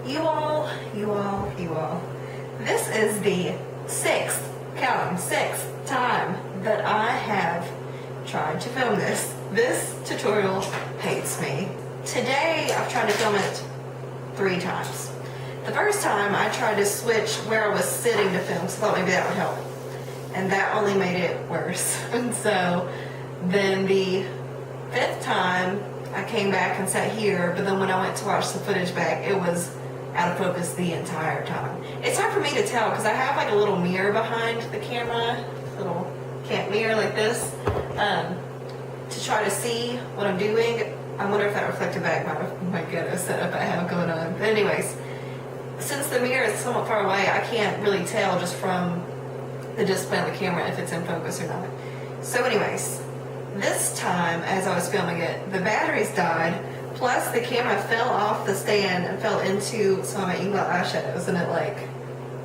You all. This is the sixth time that I have tried to film this. This tutorial hates me. Today, I've tried to film it 3 times. The first time, I tried to switch where I was sitting to film, so I thought maybe that would help. And that only made it worse. And so, then the 5th time, I came back and sat here, but then when I went to watch the footage back, it was out of focus the entire time. It's hard for me to tell because I have like a little mirror behind the camera, little camp mirror like this, to try to see what I'm doing. I wonder if that reflected back my ghetto setup I have going on. But anyways, since the mirror is somewhat far away, I can't really tell just from the display on the camera if it's in focus or not. So anyways, this time as I was filming it, the batteries died, plus the camera fell off the stand and fell into some of my Inglot eyeshadows and it like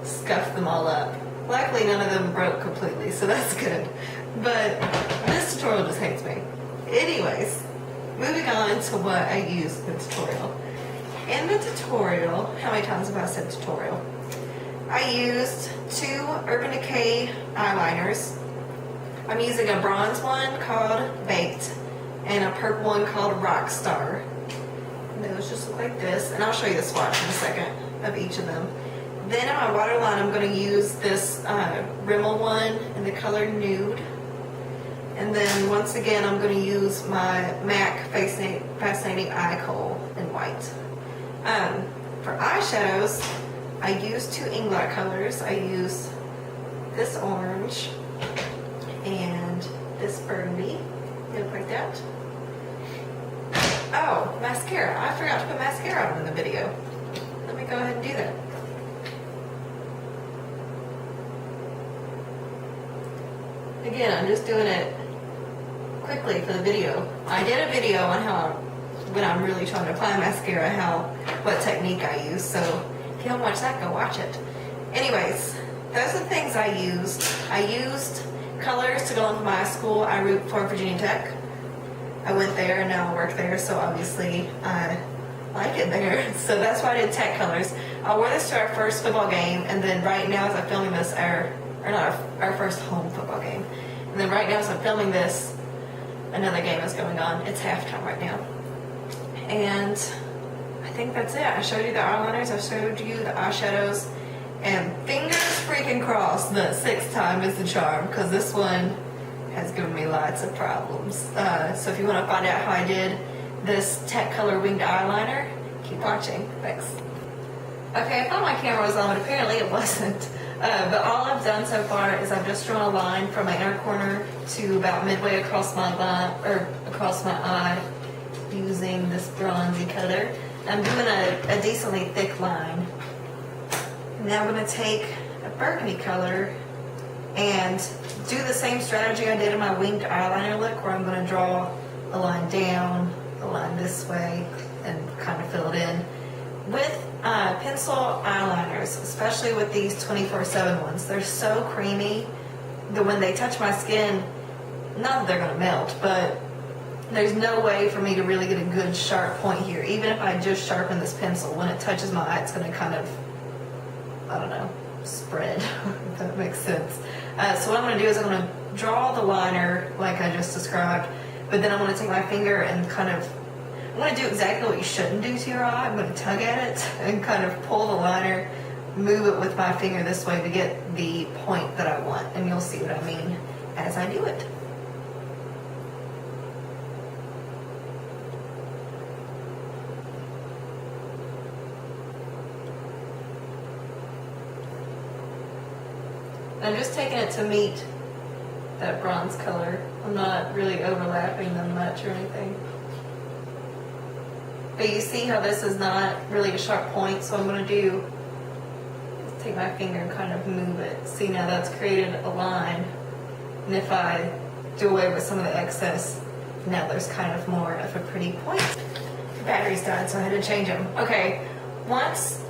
scuffed them all up. Luckily none of them broke completely, so that's good. But this tutorial just hates me. Anyways, moving on to what I used in the tutorial. In the tutorial, how many times have I said tutorial? I used 2 Urban Decay eyeliners. I'm using a bronze one called Baked and a purple one called Rockstar. And those just look like this. And I'll show you the swatch in a second of each of them. Then in my waterline, I'm going to use this Rimmel one in the color Nude. And then once again, I'm going to use my MAC Fascinating Eye Kohl in white. For eyeshadows, I used 2 Inglot colors. I used this orange and this burgundy. They look like that. Oh, mascara. I forgot to put mascara on in the video. Let me go ahead and do that. Again, I'm just doing it quickly for the video. I did a video on how, when I'm really trying to apply mascara, what technique I use. So if you don't watch that, go watch it. Anyways, those are the things I used. I used colors to go into my school. I root for Virginia Tech. I went there and now I work there, so obviously I like it there. So that's why I did tech colors. I wore this to our first football game, and then right now as I'm filming this, our first home football game. And then right now as I'm filming this, another game is going on. It's halftime right now. And I think that's it. I showed you the eyeliners, I showed you the eyeshadows, and fingers freaking crossed the 6th time is the charm, because this one has given me lots of problems. So if you want to find out how I did this tech color winged eyeliner, keep watching. Thanks. Okay, I thought my camera was on, but apparently it wasn't. But all I've done so far is I've just drawn a line from my inner corner to about midway across my across my eye using this bronzy color. I'm doing a decently thick line. Now I'm going to take a burgundy color and do the same strategy I did in my winged eyeliner look, where I'm going to draw a line down, a line this way, and kind of fill it in. With pencil eyeliners, especially with these 24/7 ones, they're so creamy that when they touch my skin, not that they're going to melt, but there's no way for me to really get a good sharp point here. Even if I just sharpen this pencil, when it touches my eye, it's going to kind of, I don't know, spread, if that makes sense. So what I'm going to do is I'm going to draw the liner like I just described, but then I'm going to take my finger and kind of, I'm going to do exactly what you shouldn't do to your eye. I'm going to tug at it and kind of pull the liner, move it with my finger this way to get the point that I want, and you'll see what I mean as I do it. I'm just taking it to meet that bronze color. I'm not really overlapping them much or anything. But you see how this is not really a sharp point, so I'm going to do is take my finger and kind of move it. See, now that's created a line, and if I do away with some of the excess, now there's kind of more of a pretty point. The battery's died, so I had to change them. Okay, once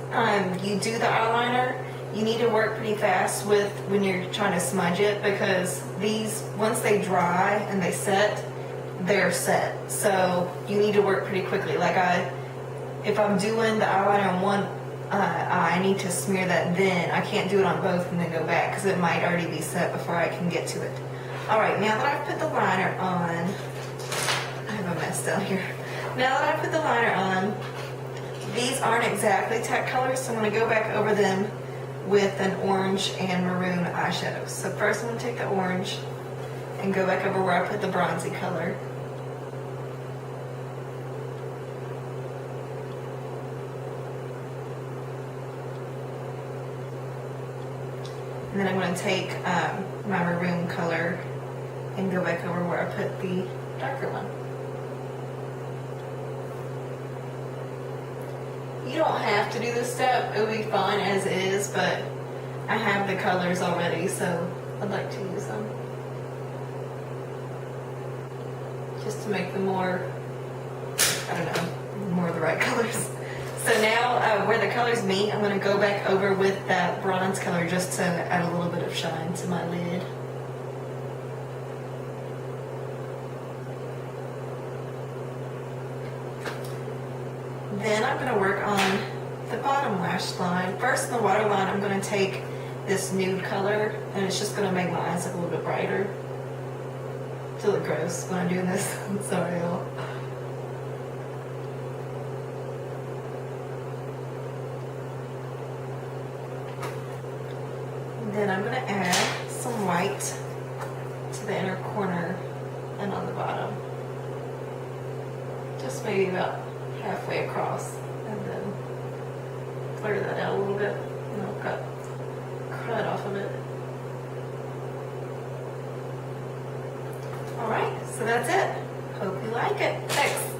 you do the eyeliner, you need to work pretty fast with when you're trying to smudge it, because these, once they dry and they set, they're set. So you need to work pretty quickly. Like if I'm doing the eyeliner on eye, I need to smear that then. I can't do it on both and then go back because it might already be set before I can get to it. Alright, now that I've put the liner on, I have a mess down here. Now that I've put the liner on, these aren't exactly tech colors, so I'm going to go back over them with an orange and maroon eyeshadow. So first I'm going to take the orange and go back over where I put the bronzy color. And then I'm going to take my maroon color and go back over where I put the darker one. You don't have to do this step, it would be fine as is, but I have the colors already, so I'd like to use them. Just to make them more, I don't know, more of the right colors. So now where the colors meet, I'm going to go back over with that bronze color just to add a little bit of shine to my lid. Then I'm going to work on the bottom lash line. First in the waterline, I'm going to take this nude color, and it's just going to make my eyes look a little bit brighter. To look gross when I'm doing this. I'm sorry, y'all. Then I'm going to add some white to the inner corner and on the bottom. Just maybe about halfway across, and then clear that out a little bit. And I'll cut crud off of it. Alright, so that's it. Hope you like it. Thanks.